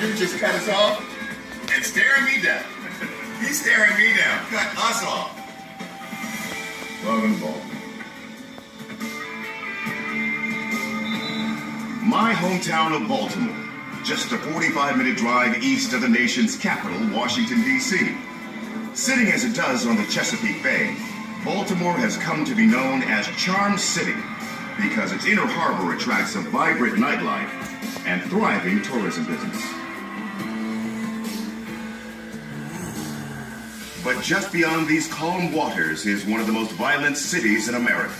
Dude just cut us off and staring me down. He's staring me down. Cut us off. Welcome to Baltimore. My hometown of Baltimore, just a 45-minute drive east of the nation's capital, Washington, D.C. Sitting as it does on the Chesapeake Bay, Baltimore has come to be known as Charm City because its inner harbor attracts a vibrant nightlife and thriving tourism business. But just beyond these calm waters is one of the most violent cities in America.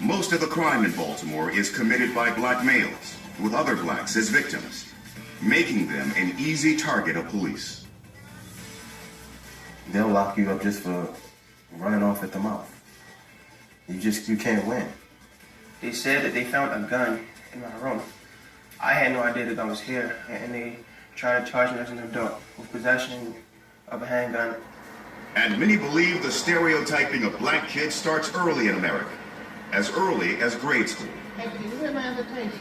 Most of the crime in Baltimore is committed by black males, with other blacks as victims, making them an easy target of police. They'll lock you up just for running off at the mouth. You can't win. They said that they found a gun in my room. I had no idea the gun was here, and they tried to charge me as an adult with possession of a handgun. And many believe the stereotyping of black kids starts early in America, as early as grade school. Hey, can you hear my invitation?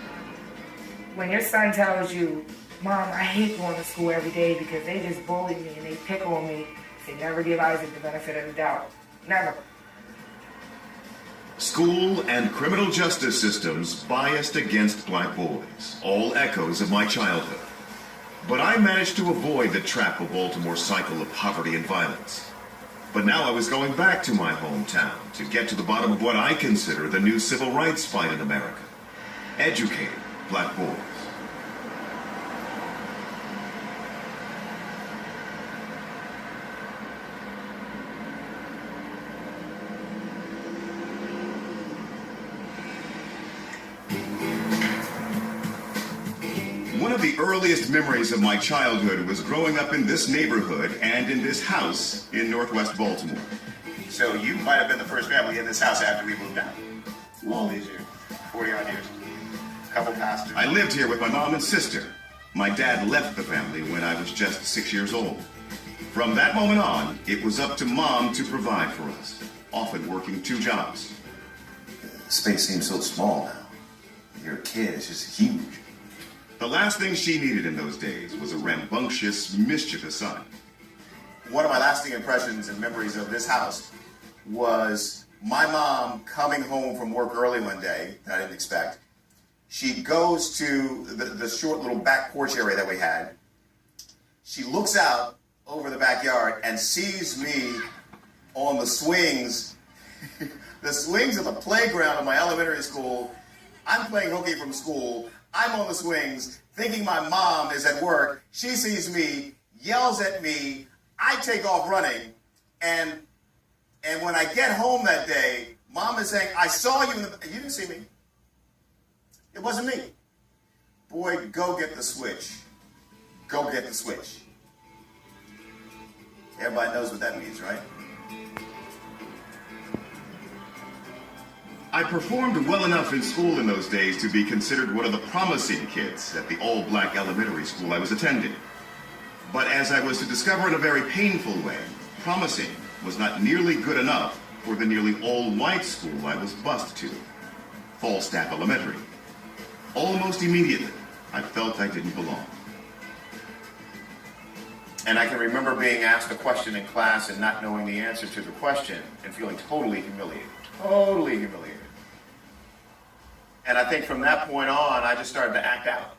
When your son tells you, Mom, I hate going to school every day because they just bully me and they pick on me, they never give Isaac the benefit of the doubt. Never. School and criminal justice systems biased against black boys, all echoes of my childhood. But I managed to avoid the trap of Baltimore's cycle of poverty and violence. But now I was going back to my hometown to get to the bottom of what I consider the new civil rights fight in America. Educating black boys. One of the earliest memories of my childhood was growing up in this neighborhood and in this house in Northwest Baltimore. So you might have been the first family in this house after we moved out. All these years, 40-odd years. A couple pastors. I lived here with my mom and sister. My dad left the family when I was just 6 years old. From that moment on, it was up to Mom to provide for us, often working 2 jobs. The space seems so small now. You're a kid, it's just huge. The last thing she needed in those days was a rambunctious, mischievous son. One of my lasting impressions and memories of this house was my mom coming home from work early one day that I didn't expect. She goes to the short little back porch area that we had. She looks out over the backyard and sees me on the swings, the swings of the playground of my elementary school. I'm playing hooky from school. I'm on the swings, thinking my mom is at work. She sees me, yells at me. I take off running, and when I get home that day, Mom is saying, I saw you you didn't see me. It wasn't me. Boy, go get the switch. Go get the switch. Everybody knows what that means, right? I performed well enough in school in those days to be considered one of the promising kids at the all-black elementary school I was attending. But as I was to discover in a very painful way, promising was not nearly good enough for the nearly all-white school I was bused to, Falstaff Elementary. Almost immediately, I felt I didn't belong. And I can remember being asked a question in class and not knowing the answer to the question and feeling totally humiliated. Totally humiliated. And I think from that point on, I just started to act out.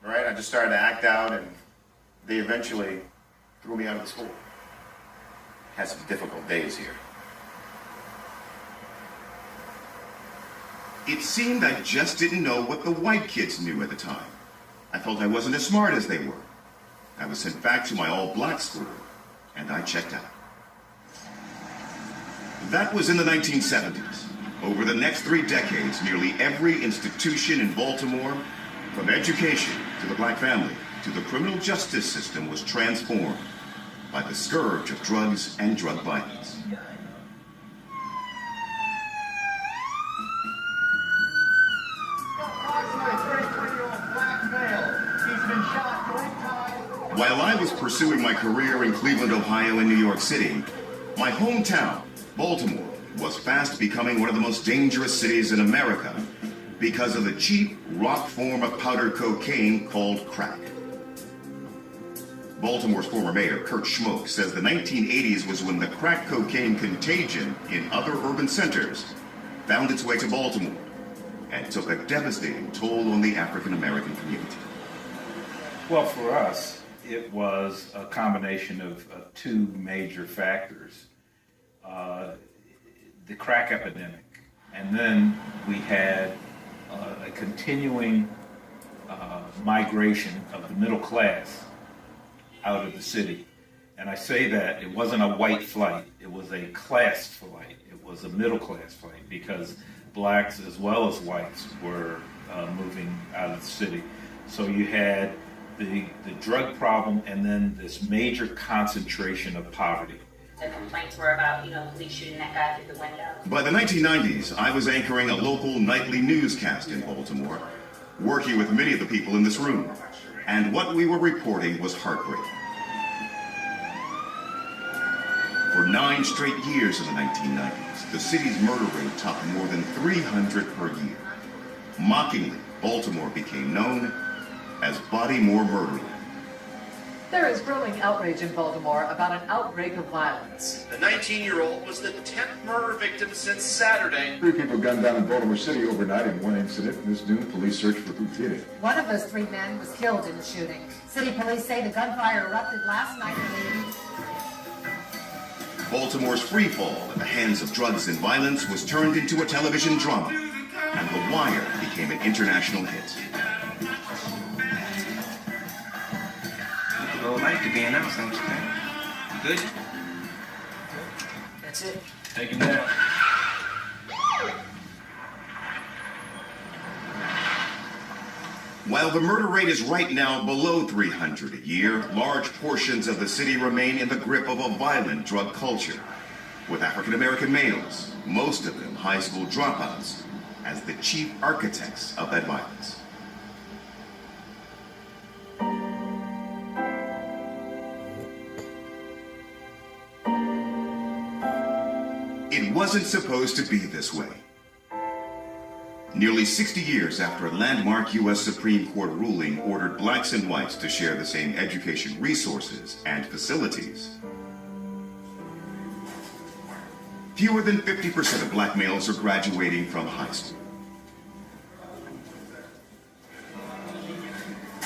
Right? I just started to act out, and they eventually threw me out of the school. Had some difficult days here. It seemed I just didn't know what the white kids knew at the time. I felt I wasn't as smart as they were. I was sent back to my all-black school, and I checked out. That was in the 1970s. Over the next 3 decades, nearly every institution in Baltimore, from education to the black family to the criminal justice system, was transformed by the scourge of drugs and drug violence. While I was pursuing my career in Cleveland, Ohio, and New York City, my hometown, Baltimore, was fast becoming one of the most dangerous cities in America because of the cheap, rock form of powder cocaine called crack. Baltimore's former mayor, Kurt Schmoke, says the 1980s was when the crack cocaine contagion in other urban centers found its way to Baltimore and took a devastating toll on the African American community. Well, for us, it was a combination of two major factors. The crack epidemic, and then we had a continuing migration of the middle class out of the city. And I say that it wasn't a white flight, it was a class flight. It was a middle class flight because blacks as well as whites were moving out of the city. So you had the drug problem and then this major concentration of poverty. The complaints were about, police shooting that guy through the window. By the 1990s, I was anchoring a local nightly newscast in Baltimore, working with many of the people in this room. And what we were reporting was heartbreaking. For 9 straight years in the 1990s, the city's murder rate topped more than 300 per year. Mockingly, Baltimore became known as Bodymore Murderland. There is growing outrage in Baltimore about an outbreak of violence. The 19-year-old was the 10th murder victim since Saturday. 3 people gunned down in Baltimore City overnight in one incident. This noon, police searched for who did it. One of those 3 men was killed in the shooting. City police say the gunfire erupted last night in the evening. Baltimore's freefall at the hands of drugs and violence was turned into a television drama, and The Wire became an international hit. Well, like to be announced, don't you think? Good? That's it. Take him down. While the murder rate is right now below 300 a year, large portions of the city remain in the grip of a violent drug culture, with African American males, most of them high school dropouts, as the chief architects of that violence. It wasn't supposed to be this way. Nearly 60 years after a landmark U.S. Supreme Court ruling ordered blacks and whites to share the same education resources and facilities, fewer than 50% of black males are graduating from high school.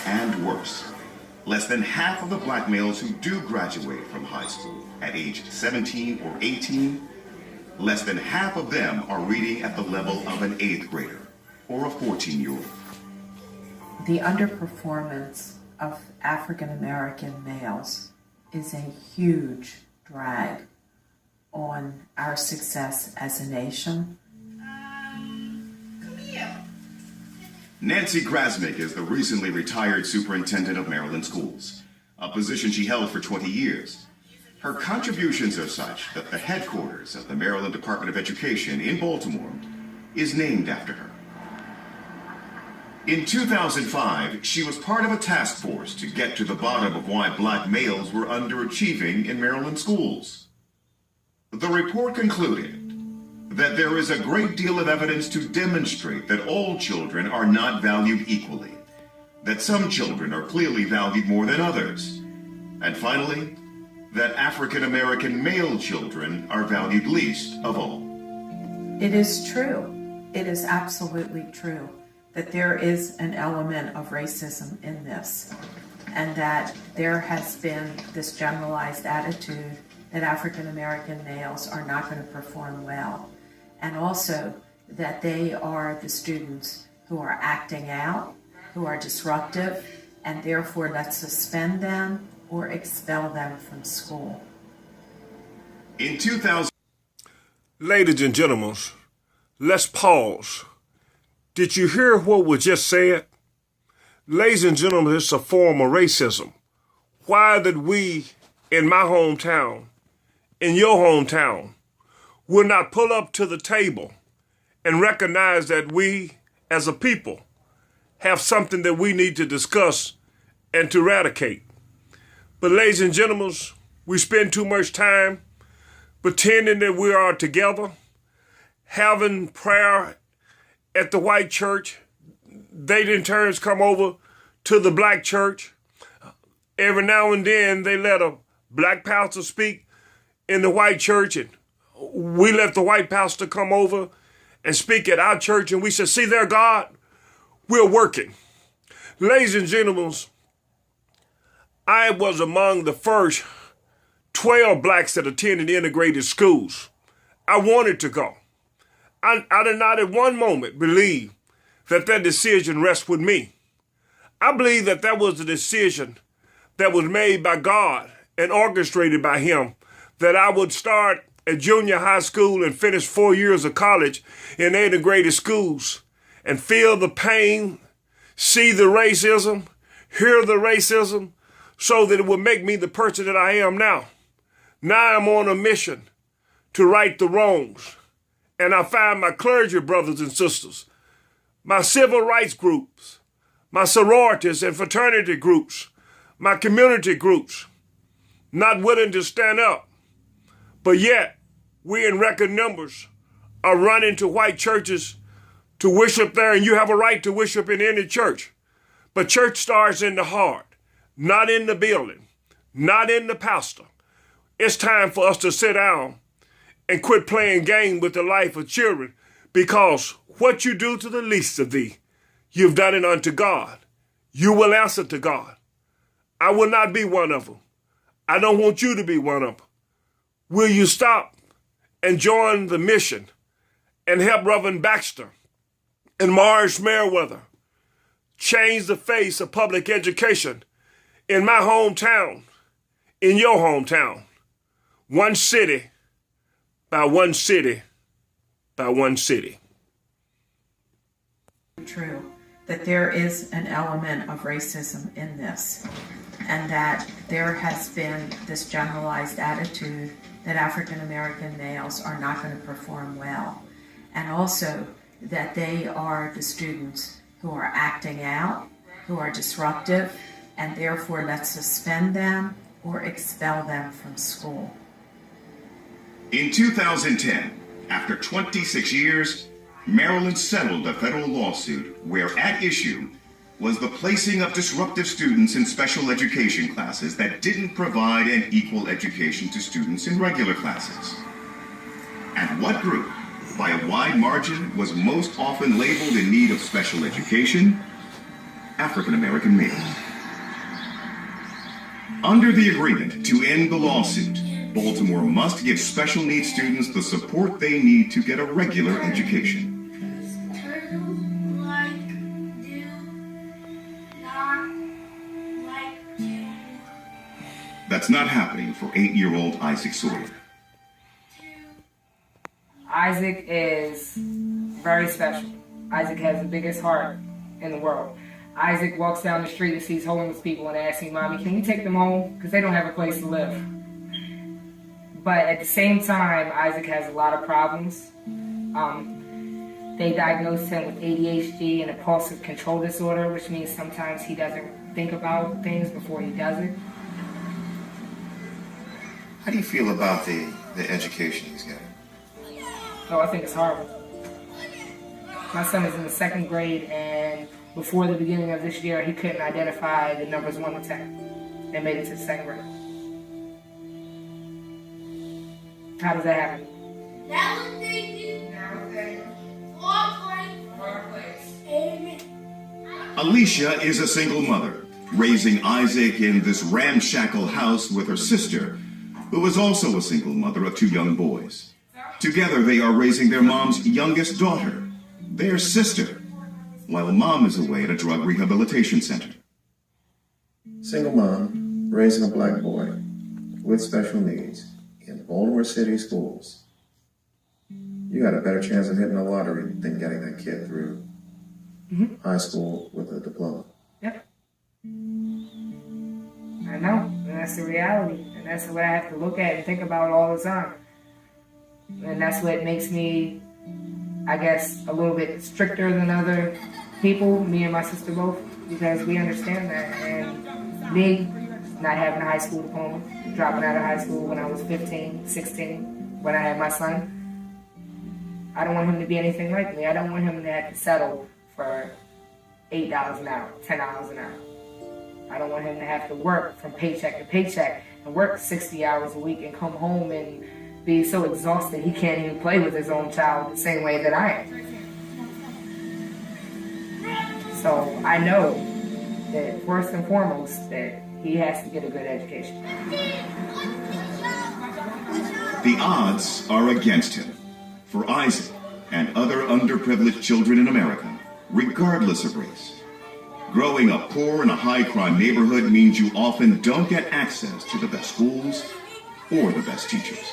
And worse, less than half of the black males who do graduate from high school at age 17 or 18, less than half of them are reading at the level of an 8th grader or a 14-year-old. The underperformance of African American males is a huge drag on our success as a nation. Nancy Grasmick is the recently retired superintendent of Maryland schools, a position she held for 20 years. Her contributions are such that the headquarters of the Maryland Department of Education in Baltimore is named after her. In 2005, she was part of a task force to get to the bottom of why black males were underachieving in Maryland schools. The report concluded that there is a great deal of evidence to demonstrate that all children are not valued equally, that some children are clearly valued more than others, and finally, that African American male children are valued least of all. It is true. It is absolutely true that there is an element of racism in this, and that there has been this generalized attitude that African American males are not going to perform well, and also that they are the students who are acting out, who are disruptive, and therefore let's suspend them or expel them from school. In 2000, ladies and gentlemen, let's pause. Did you hear what was just said? Ladies and gentlemen, it's a form of racism. Why did we, in my hometown, in your hometown, will not pull up to the table and recognize that we, as a people, have something that we need to discuss and to eradicate? But ladies and gentlemen, we spend too much time pretending that we are together, having prayer at the white church. They in turns come over to the black church Every now and then they let a black pastor speak in the white church, and we let the white pastor come over and speak at our church, and we said, see there, God, we're working. Ladies and gentlemen, I was among the first 12 blacks that attended integrated schools. I wanted to go. I did not at one moment believe that decision rests with me. I believe that was a decision that was made by God and orchestrated by Him, that I would start at junior high school and finish 4 years of college in integrated schools and feel the pain, see the racism, hear the racism, so that it would make me the person that I am now. Now I'm on a mission to right the wrongs. And I find my clergy brothers and sisters, my civil rights groups, my sororities and fraternity groups, my community groups, not willing to stand up. But yet, we in record numbers are running to white churches to worship there, and you have a right to worship in any church. But church starts in the heart, not in the building, not in the pastor. It's time for us to sit down and quit playing game with the life of children, because what you do to the least of thee, you've done it unto God. You will answer to God. I will not be one of them. I don't want you to be one of them. Will you stop and join the mission and help Reverend Baxter and Morris Merriweather change the face of public education in my hometown, in your hometown, one city by one city by one city? True that there is an element of racism in this, and that there has been this generalized attitude that African American males are not going to perform well, and also that they are the students who are acting out, who are disruptive, and therefore let's suspend them or expel them from school. In 2010, after 26 years, Maryland settled a federal lawsuit where at issue was the placing of disruptive students in special education classes that didn't provide an equal education to students in regular classes. And what group, by a wide margin, was most often labeled in need of special education? African American males. Under the agreement to end the lawsuit, Baltimore must give special needs students the support they need to get a regular education. That's not happening for 8-year-old Isaac Sawyer. Isaac is very special. Isaac has the biggest heart in the world. Isaac walks down the street and sees homeless people and asks me, Mommy, can you take them home? Because they don't have a place to live. But at the same time, Isaac has a lot of problems. They diagnosed him with ADHD and impulsive control disorder, which means sometimes he doesn't think about things before he does it. How do you feel about the education he's getting? Oh, I think it's horrible. My son is in the 2nd grade, and before the beginning of this year, he couldn't identify the numbers 1 to 10 and made it to the 2nd grade. How does that happen? Alicia is a single mother, raising Isaac in this ramshackle house with her sister, who is also a single mother of 2 young boys. Together, they are raising their mom's youngest daughter, their sister, while Mom is away at a drug rehabilitation center. Single mom raising a black boy with special needs in Baltimore City schools. You got a better chance of hitting the lottery than getting that kid through high school with a diploma. Yep. I know, and that's the reality, and that's what I have to look at and think about all the time. And that's what makes me, I guess, a little bit stricter than other people, me and my sister both, because we understand that. And me, not having a high school diploma, dropping out of high school when I was 15, 16, when I had my son, I don't want him to be anything like me. I don't want him to have to settle for $8 an hour, $10 an hour. I don't want him to have to work from paycheck to paycheck and work 60 hours a week and come home and be so exhausted he can't even play with his own child the same way that I am. So I know that first and foremost that he has to get a good education. The odds are against him. For Isaac and other underprivileged children in America, regardless of race, growing up poor in a high-crime neighborhood means you often don't get access to the best schools or the best teachers.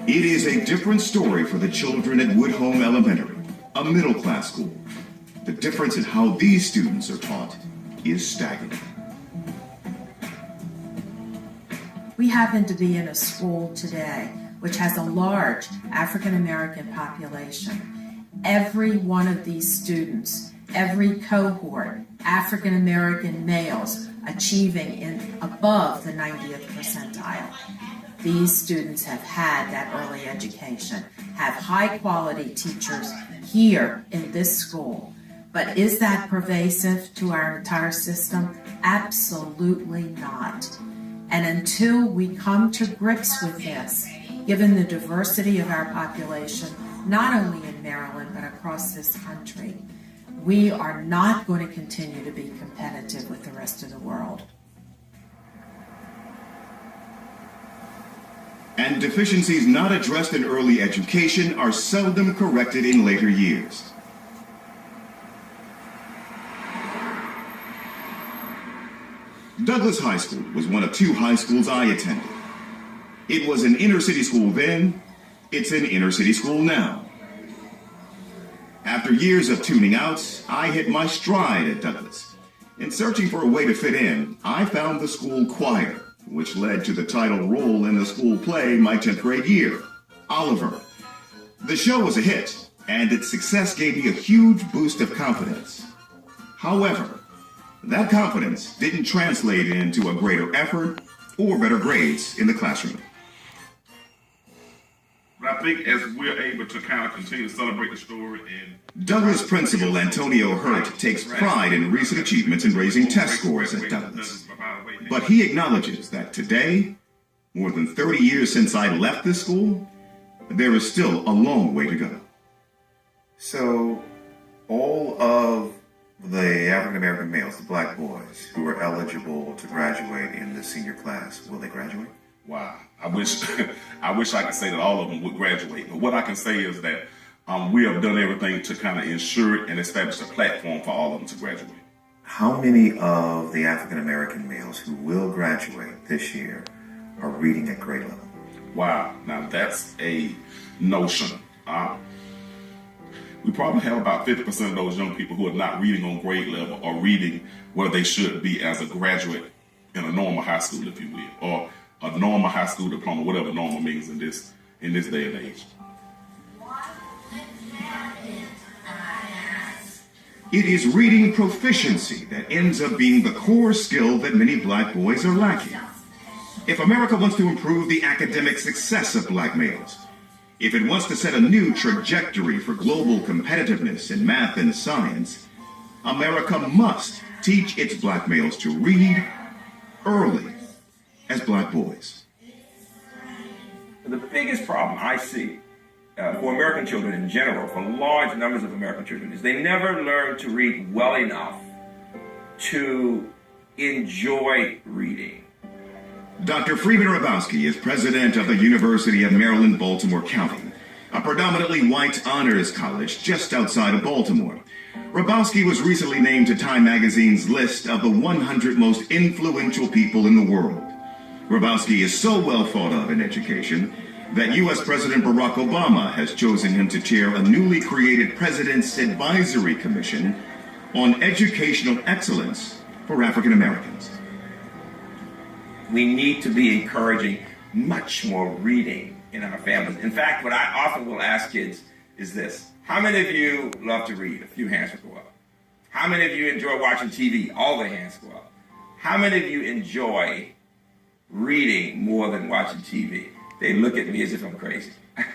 It is a different story for the children at Woodhome Elementary, a middle-class school. The difference in how these students are taught is staggering. We happen to be in a school today which has a large African American population. Every one of these students, every cohort, African American males achieving in above the 90th percentile. These students have had that early education, have high quality teachers here in this school. But is that pervasive to our entire system? Absolutely not. And until we come to grips with this, given the diversity of our population, not only in Maryland, but across this country, we are not going to continue to be competitive with the rest of the world. And deficiencies not addressed in early education are seldom corrected in later years. Douglas High School was one of two high schools I attended. It was an inner city school then, it's an inner city school now. After years of tuning out, I hit my stride at Douglas. In searching for a way to fit in, I found the school choir, which led to the title role in the school play my 10th grade year, Oliver. The show was a hit, and its success gave me a huge boost of confidence. However, that confidence didn't translate into a greater effort or better grades in the classroom. But I think as we're able to kind of continue to celebrate the story and Douglas principal Antonio Hurt takes pride in recent achievements in raising test scores at Douglas. But he acknowledges that today, more than 30 years since I left this school, there is still a long way to go. So, all of the African American males, the black boys, who are eligible to graduate in the senior class, will they graduate? wow, I wish I could say that all of them would graduate. But what I can say is that we have done everything to kind of ensure and establish a platform for all of them to graduate. How many of the African American males who will graduate this year are reading at grade level? Wow, now that's a notion. We probably have about 50% of those young people who are not reading on grade level or reading where they should be as a graduate in a normal high school, if you will, or a normal high school diploma, whatever normal means in this day and age. It is reading proficiency that ends up being the core skill that many black boys are lacking. If America wants to improve the academic success of black males, if it wants to set a new trajectory for global competitiveness in math and science, America must teach its black males to read early as black boys. The biggest problem I see for American children in general, for large numbers of American children, is they never learn to read well enough to enjoy reading. Dr. Freeman Hrabowski is president of the University of Maryland, Baltimore County, a predominantly white honors college just outside of Baltimore. Hrabowski was recently named to Time magazine's list of the 100 most influential people in the world. Hrabowski is so well thought of in education that U.S. President Barack Obama has chosen him to chair a newly created President's Advisory Commission on Educational Excellence for African Americans. We need to be encouraging much more reading in our families. In fact, what I often will ask kids is this: how many of you love to read? A few hands will go up. How many of you enjoy watching TV? All the hands go up. How many of you enjoy reading more than watching TV? they look at me as if I'm crazy. And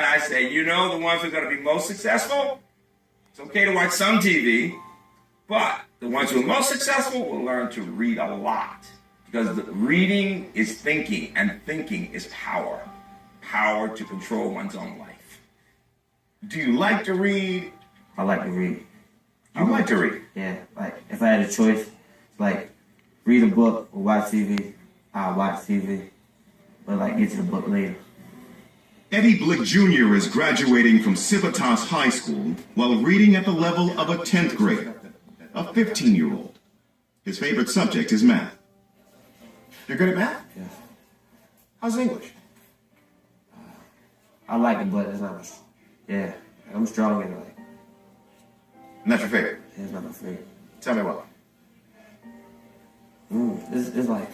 I say, the ones who are going to be most successful, it's okay to watch some TV, but the ones who are most successful will learn to read a lot. Because reading is thinking, and thinking is power. Power to control one's own life. Do you like to read? I like to read. You like to read? Yeah, like if I had a choice, like read a book or watch TV, I'll watch TV, but like get to the book later. Eddie Blick Jr. is graduating from Civitas High School while reading at the level of a 10th grader, a 15-year-old. His favorite subject is math. You're good at math? Yeah. How's English? I like it, but it's not. Yeah, I'm strong in it. Like, not your favorite? Yeah, it's not my favorite. Tell me what. It's like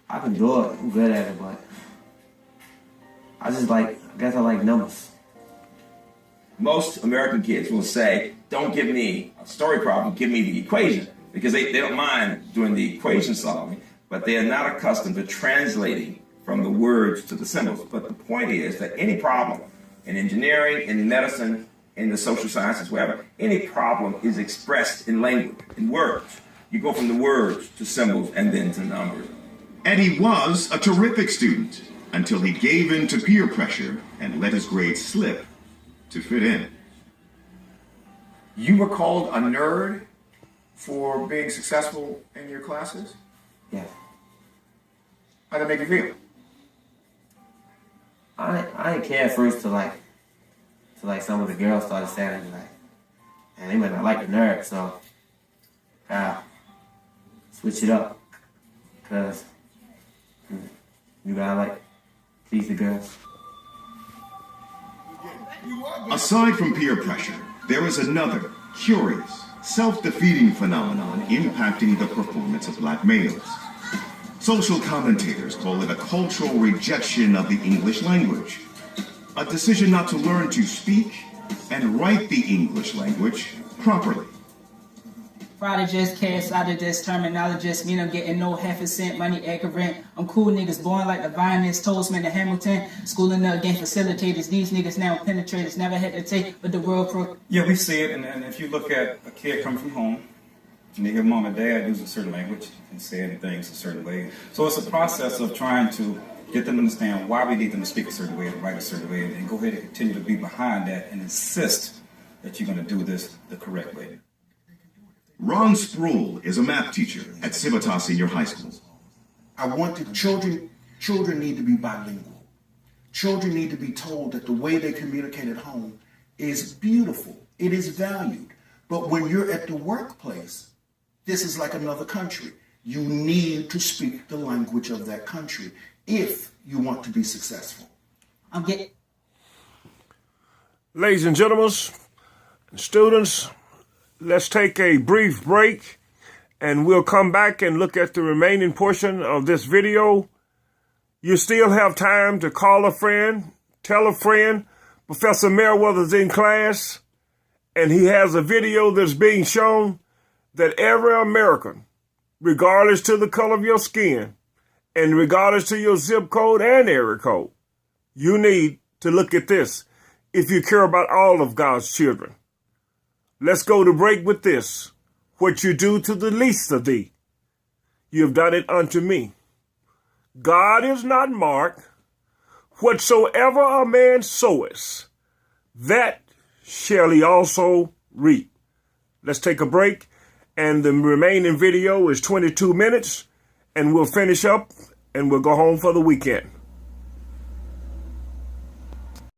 I can do it. I'm good at it, but I guess I like numbers. Most American kids will say, don't give me a story problem, give me the equation. Because they don't mind doing the equation solving, but they are not accustomed to translating from the words to the symbols. But the point is that any problem in engineering, in medicine, in the social sciences, wherever, any problem is expressed in language, in words. You go from the words to symbols and then to numbers. Eddie was a terrific student until he gave in to peer pressure and let his grades slip to fit in. You were called a nerd for being successful in your classes? Yeah. How'd that make you feel? I didn't care at first till some of the girls started saying like, and they might not like the nerd, so switch it up, cause you gotta please the girls. Aside from peer pressure, there is another curious, self-defeating phenomenon impacting the performance of black males. Social commentators call it a cultural rejection of the English language, a decision not to learn to speak and write the English language properly. Friday just cast out of this terminologist, mean I'm getting no half a cent money ignorant. I'm cool niggas born like the Violence, Toastman, and Hamilton. Schooling up game facilitators, these niggas now penetrators, never hesitate, but the world Yeah, we see it, and if you look at a kid coming from home, and they hear mom and dad use a certain language and saying things a certain way. So it's a process of trying to get them to understand why we need them to speak a certain way and write a certain way, and go ahead and continue to be behind that and insist that you're going to do this the correct way. Ron Sproul is a math teacher at Civitas Senior High School. I want the children need to be bilingual. Children need to be told that the way they communicate at home is beautiful. It is valued. But when you're at the workplace, this is like another country. You need to speak the language of that country if you want to be successful. Ladies and gentlemen, students, let's take a brief break and we'll come back and look at the remaining portion of this video. You still have time to call a friend, tell a friend, Professor Merriweather's in class, and he has a video that's being shown that every American, regardless to the color of your skin, and regardless to your zip code and area code, you need to look at this if you care about all of God's children. Let's go to break with this. What you do to the least of thee, you have done it unto me. God is not marked. Whatsoever a man soweth, that shall he also reap. Let's take a break, and the remaining video is 22 minutes, and we'll finish up, and we'll go home for the weekend.